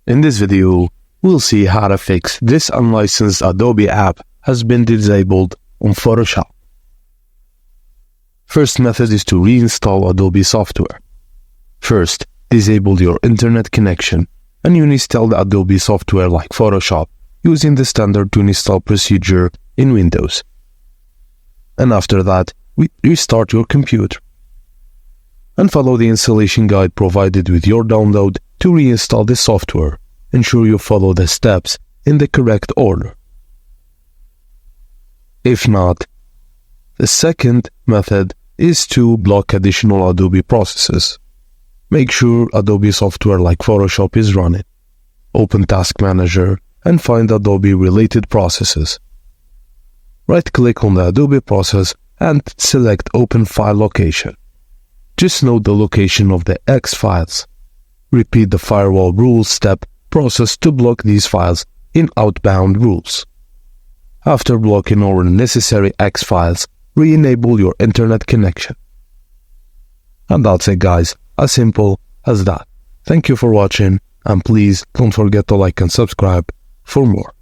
In this video, we'll see how to fix this unlicensed Adobe app has been disabled on Photoshop. First method is to reinstall Adobe software. First, disable your internet connection and uninstall the Adobe software like Photoshop using the standard to install procedure in Windows. And after that, restart your computer. And follow the installation guide provided with your download to reinstall the software. Ensure you follow the steps in the correct order. If not, the second method is to block additional Adobe processes. Make sure Adobe software like Photoshop is running. Open Task Manager and find Adobe related processes. Right-click on the Adobe process and select Open File Location. Just note the location of the X files. Repeat the firewall rules step process to block these files in outbound rules. After blocking all unnecessary X files, re-enable your internet connection. And that's it, guys, as simple as that. Thank you for watching, and please don't forget to like and subscribe for more.